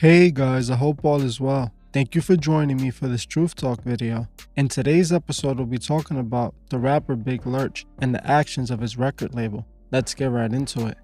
Hey guys, I hope all is well. Thank you for joining me for this Truth Talk video. In today's episode, we'll be talking about the rapper Big Lurch and the actions of his record label. Let's get right into it.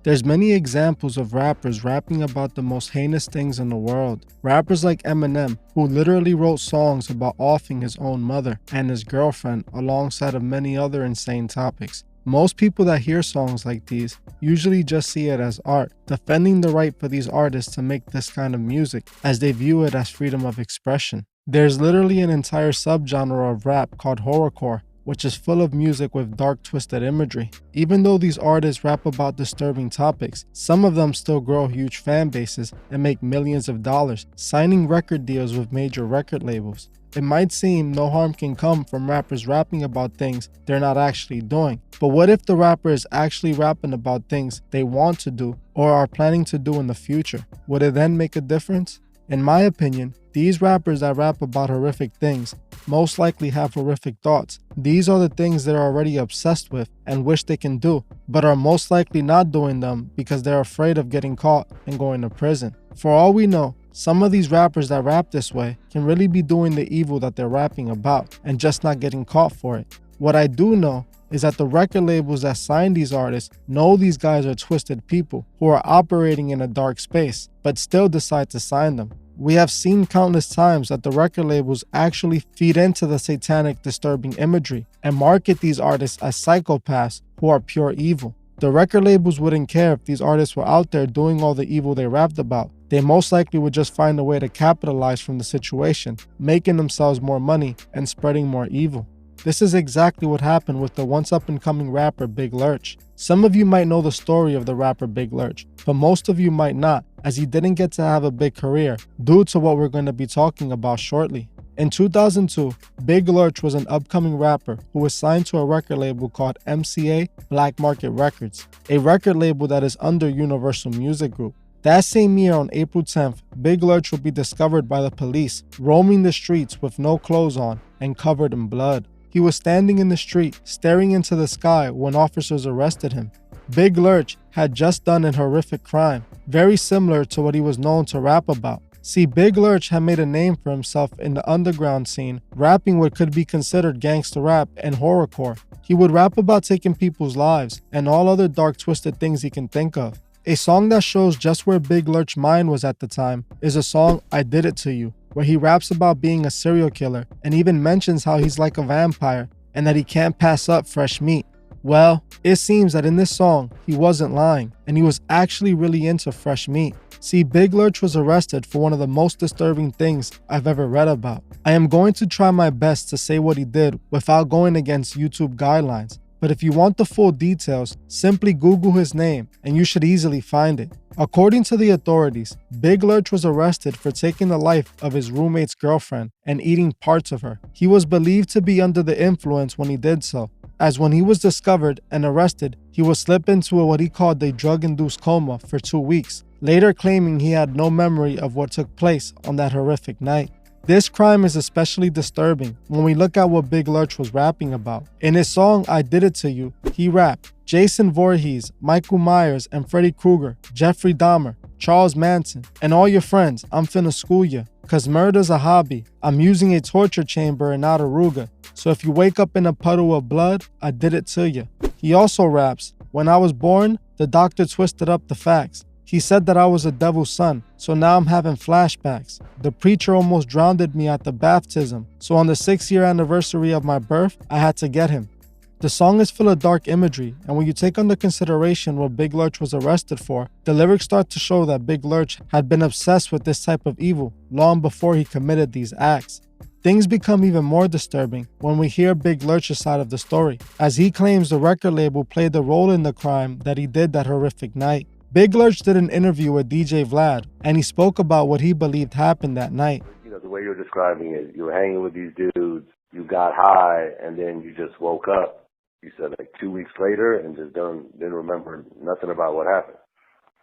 There's many examples of rappers rapping about the most heinous things in the world. Rappers like Eminem, who literally wrote songs about offing his own mother and his girlfriend alongside of many other insane topics. Most people that hear songs like these usually just see it as art, defending the right for these artists to make this kind of music as they view it as freedom of expression. There's literally an entire subgenre of rap called Horrorcore, which is full of music with dark, twisted imagery. Even though these artists rap about disturbing topics, some of them still grow huge fan bases and make millions of dollars, signing record deals with major record labels. It might seem no harm can come from rappers rapping about things they're not actually doing, but what if the rapper is actually rapping about things they want to do or are planning to do in the future? Would it then make a difference? In my opinion, these rappers that rap about horrific things most likely have horrific thoughts. These are the things they're already obsessed with and wish they can do, but are most likely not doing them because they're afraid of getting caught and going to prison. For all we know, some of these rappers that rap this way can really be doing the evil that they're rapping about and just not getting caught for it. What I do know is that the record labels that sign these artists know these guys are twisted people who are operating in a dark space, but still decide to sign them. We have seen countless times that the record labels actually feed into the satanic, disturbing imagery and market these artists as psychopaths who are pure evil. The record labels wouldn't care if these artists were out there doing all the evil they rapped about. They most likely would just find a way to capitalize from the situation, making themselves more money and spreading more evil. This is exactly what happened with the once up-and-coming rapper Big Lurch. Some of you might know the story of the rapper Big Lurch, but most of you might not, as he didn't get to have a big career due to what we're going to be talking about shortly. In 2002, Big Lurch was an upcoming rapper who was signed to a record label called MCA Black Market Records, a record label that is under Universal Music Group. That same year, on April 10th, Big Lurch would be discovered by the police, roaming the streets with no clothes on and covered in blood. He was standing in the street, staring into the sky when officers arrested him. Big Lurch had just done an horrific crime, very similar to what he was known to rap about. See, Big Lurch had made a name for himself in the underground scene, rapping what could be considered gangster rap and horrorcore. He would rap about taking people's lives and all other dark, twisted things he can think of. A song that shows just where Big Lurch's mind was at the time is a song, I Did It To You, where he raps about being a serial killer and even mentions how he's like a vampire and that he can't pass up fresh meat. Well, it seems that in this song, he wasn't lying, and he was actually really into fresh meat. See, Big Lurch was arrested for one of the most disturbing things I've ever read about. I am going to try my best to say what he did without going against YouTube guidelines, but if you want the full details, simply Google his name and you should easily find it. According to the authorities, Big Lurch was arrested for taking the life of his roommate's girlfriend and eating parts of her. He was believed to be under the influence when he did so, as when he was discovered and arrested, he would slip into what he called a drug-induced coma for 2 weeks, later claiming he had no memory of what took place on that horrific night. This crime is especially disturbing when we look at what Big Lurch was rapping about. In his song, I Did It To You, he rapped, Jason Voorhees, Michael Myers and Freddy Krueger, Jeffrey Dahmer, Charles Manson, and all your friends, I'm finna school ya. Cause murder's a hobby. I'm using a torture chamber and not a Ruger. So if you wake up in a puddle of blood, I did it to you. He also raps, when I was born, the doctor twisted up the facts. He said that I was a devil's son, so now I'm having flashbacks. The preacher almost drowned me at the baptism, so on the 6-year anniversary of my birth, I had to get him. The song is full of dark imagery, and when you take under consideration what Big Lurch was arrested for, the lyrics start to show that Big Lurch had been obsessed with this type of evil long before he committed these acts. Things become even more disturbing when we hear Big Lurch's side of the story, as he claims the record label played the role in the crime that he did that horrific night. Big Lurch did an interview with DJ Vlad, and he spoke about what he believed happened that night. The way you're describing it, you were hanging with these dudes, you got high, and then you just woke up. You said like 2 weeks later and just didn't remember nothing about what happened.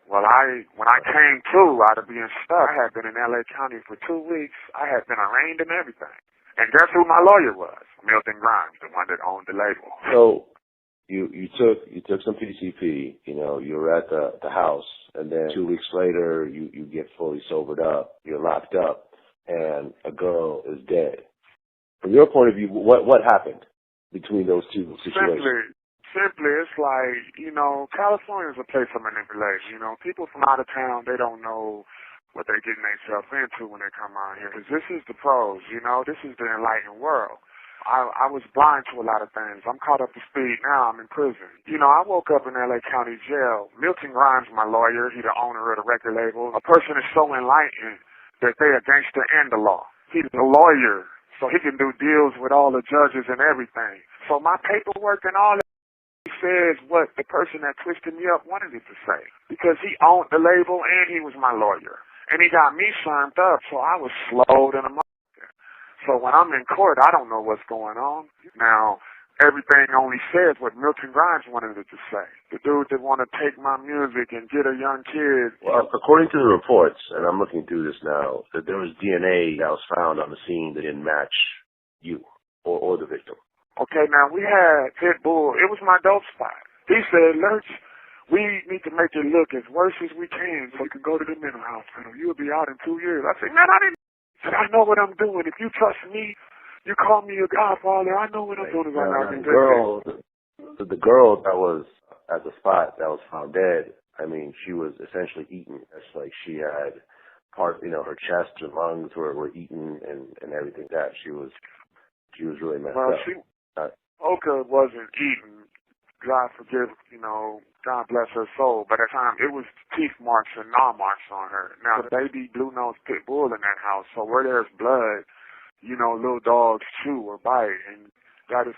Well, when I came to out of being stuck, I had been in LA County for 2 weeks. I had been arraigned and everything. And guess who my lawyer was? Milton Grimes, the one that owned the label. So you took some PCP, you know, you were at the house, and then 2 weeks later you get fully sobered up, you're locked up, and a girl is dead. From your point of view, what happened between those two situations? Simply, it's like, you know, California is a place of manipulation. You know, people from out of town, they don't know what they're getting themselves into when they come out here. Because this is the pros, you know, this is the enlightened world. I was blind to a lot of things. I'm caught up to speed now. I'm in prison. You know, I woke up in L.A. County Jail. Milton Grimes, my lawyer, he the owner of the record label. A person is so enlightened that they a gangster and the law. He's a lawyer, so he can do deals with all the judges and everything. So my paperwork and all that, he says what the person that twisted me up wanted it to say. Because he owned the label and he was my lawyer. And he got me firmed up, so I was slowed in a month. So when I'm in court, I don't know what's going on. Now, everything only says what Milton Grimes wanted it to say. The dude that want to take my music and get a young kid. Well, according to the reports, and I'm looking through this now, that there was DNA that was found on the scene that didn't match you or the victim. Okay, now we had Pitbull. It was my dope spot. He said, Lurch, we need to make it look as worse as we can so you can go to the mental hospital. You'll be out in 2 years. I said, man, I didn't. I know what I'm doing. If you trust me, you call me your godfather. I know what I'm doing right now. The girl that was at the spot that was found dead, I mean, she was essentially eaten. It's like she had part, you know, her chest and lungs were eaten and everything that she was really messed up. Oka wasn't eaten. God forgive, you know, God bless her soul. But at the time, it was teeth marks and gnaw marks on her. Now, the baby blue-nosed pit bull in that house, so where there's blood, you know, little dogs chew or bite, and God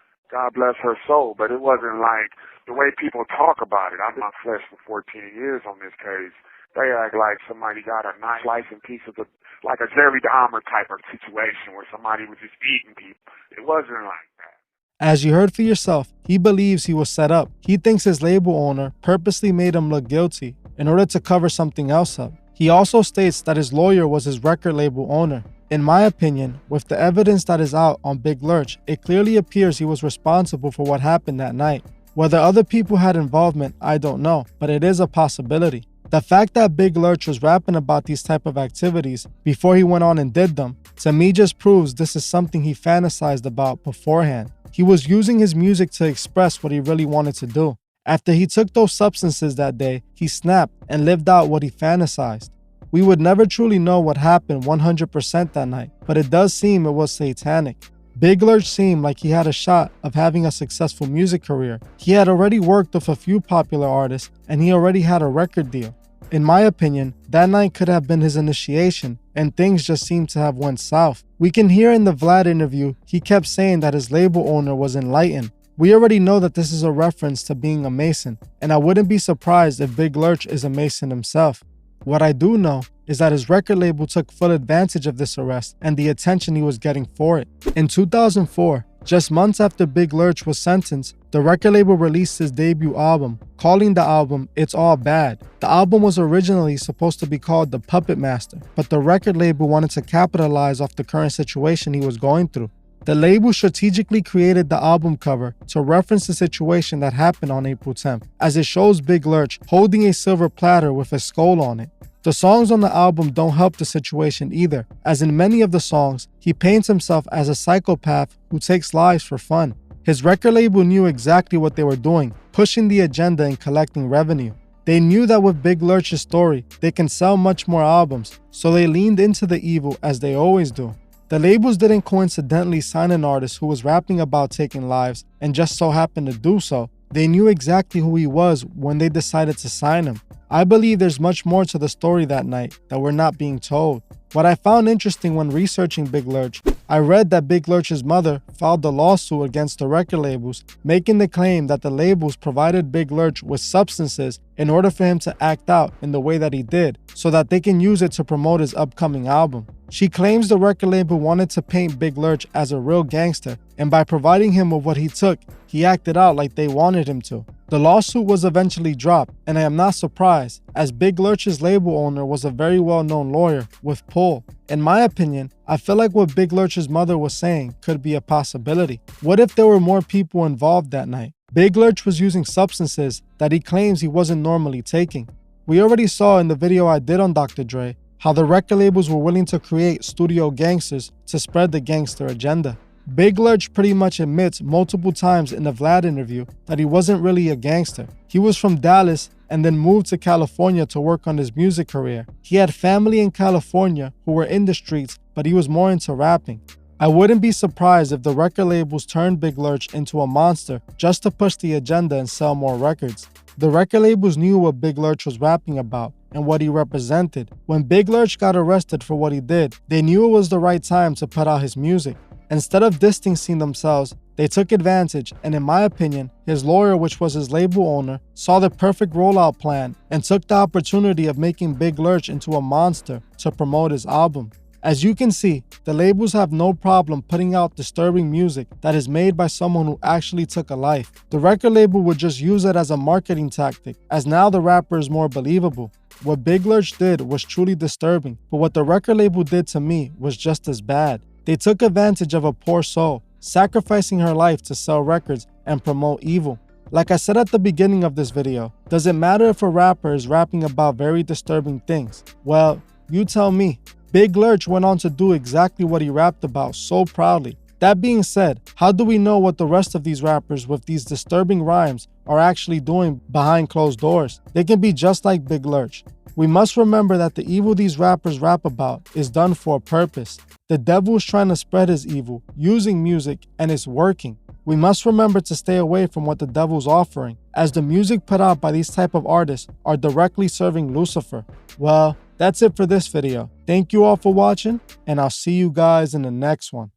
bless her soul. But it wasn't like the way people talk about it. I've been on flesh for 14 years on this case. They act like somebody got a nice slicing piece of like a Jerry Dahmer type of situation where somebody was just eating people. It wasn't like that. As you heard for yourself, he believes he was set up. He thinks his label owner purposely made him look guilty in order to cover something else up. He also states that his lawyer was his record label owner. In my opinion, with the evidence that is out on Big Lurch, it clearly appears he was responsible for what happened that night. Whether other people had involvement, I don't know, but it is a possibility. The fact that Big Lurch was rapping about these type of activities before he went on and did them, to me just proves this is something he fantasized about beforehand. He was using his music to express what he really wanted to do. After he took those substances that day, he snapped and lived out what he fantasized. We would never truly know what happened 100% that night, but it does seem it was satanic. Big Lurch seemed like he had a shot of having a successful music career. He had already worked with a few popular artists, and he already had a record deal. In my opinion, that night could have been his initiation, and things just seemed to have went south. We can hear in the Vlad interview, he kept saying that his label owner was enlightened. We already know that this is a reference to being a Mason, and I wouldn't be surprised if Big Lurch is a Mason himself. What I do know is that his record label took full advantage of this arrest and the attention he was getting for it. In 2004, just months after Big Lurch was sentenced, the record label released his debut album, calling the album It's All Bad. The album was originally supposed to be called The Puppet Master, but the record label wanted to capitalize off the current situation he was going through. The label strategically created the album cover to reference the situation that happened on April 10th, as it shows Big Lurch holding a silver platter with a skull on it. The songs on the album don't help the situation either, as in many of the songs, he paints himself as a psychopath who takes lives for fun. His record label knew exactly what they were doing, pushing the agenda and collecting revenue. They knew that with Big Lurch's story, they can sell much more albums, so they leaned into the evil as they always do. The labels didn't coincidentally sign an artist who was rapping about taking lives and just so happened to do so. They knew exactly who he was when they decided to sign him. I believe there's much more to the story that night that we're not being told. What I found interesting when researching Big Lurch, I read that Big Lurch's mother filed a lawsuit against the record labels, making the claim that the labels provided Big Lurch with substances in order for him to act out in the way that he did, so that they can use it to promote his upcoming album. She claims the record label wanted to paint Big Lurch as a real gangster, and by providing him with what he took, he acted out like they wanted him to. The lawsuit was eventually dropped, and I am not surprised, as Big Lurch's label owner was a very well-known lawyer with pull. In my opinion, I feel like what Big Lurch's mother was saying could be a possibility. What if there were more people involved that night? Big Lurch was using substances that he claims he wasn't normally taking. We already saw in the video I did on Dr. Dre how the record labels were willing to create studio gangsters to spread the gangster agenda. Big Lurch pretty much admits multiple times in the Vlad interview that he wasn't really a gangster. He was from Dallas and then moved to California to work on his music career. He had family in California who were in the streets, but he was more into rapping. I wouldn't be surprised if the record labels turned Big Lurch into a monster just to push the agenda and sell more records. The record labels knew what Big Lurch was rapping about and what he represented. When Big Lurch got arrested for what he did, they knew it was the right time to put out his music. Instead of distancing themselves, they took advantage, and in my opinion, his lawyer, which was his label owner, saw the perfect rollout plan and took the opportunity of making Big Lurch into a monster to promote his album. As you can see, the labels have no problem putting out disturbing music that is made by someone who actually took a life. The record label would just use it as a marketing tactic, as now the rapper is more believable. What Big Lurch did was truly disturbing, but what the record label did to me was just as bad. They took advantage of a poor soul, sacrificing her life to sell records and promote evil. Like I said at the beginning of this video, does it matter if a rapper is rapping about very disturbing things? Well, you tell me. Big Lurch went on to do exactly what he rapped about so proudly. That being said, how do we know what the rest of these rappers with these disturbing rhymes are actually doing behind closed doors? They can be just like Big Lurch. We must remember that the evil these rappers rap about is done for a purpose. The devil is trying to spread his evil using music, and it's working. We must remember to stay away from what the devil's offering, as the music put out by these type of artists are directly serving Lucifer. Well, that's it for this video. Thank you all for watching, and I'll see you guys in the next one.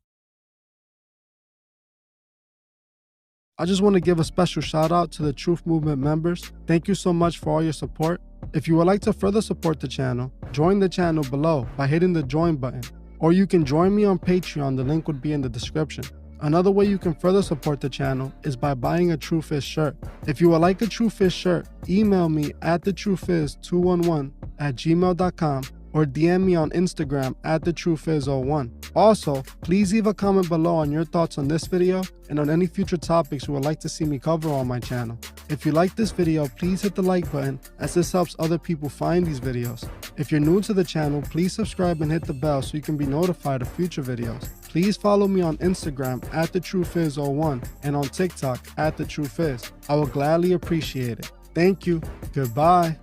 I just want to give a special shout out to the Truth Movement members. Thank you so much for all your support. If you would like to further support the channel, join the channel below by hitting the join button. Or you can join me on Patreon, the link would be in the description. Another way you can further support the channel is by buying a True Fizz shirt. If you would like a True Fizz shirt, email me at thetruefizz211@gmail.com or DM me on Instagram at thetruefizz01. Also, please leave a comment below on your thoughts on this video and on any future topics you would like to see me cover on my channel. If you like this video, please hit the like button, as this helps other people find these videos. If you're new to the channel, please subscribe and hit the bell so you can be notified of future videos. Please follow me on Instagram at thetruefizz01 and on TikTok at thetruefizz. I will gladly appreciate it. Thank you. Goodbye.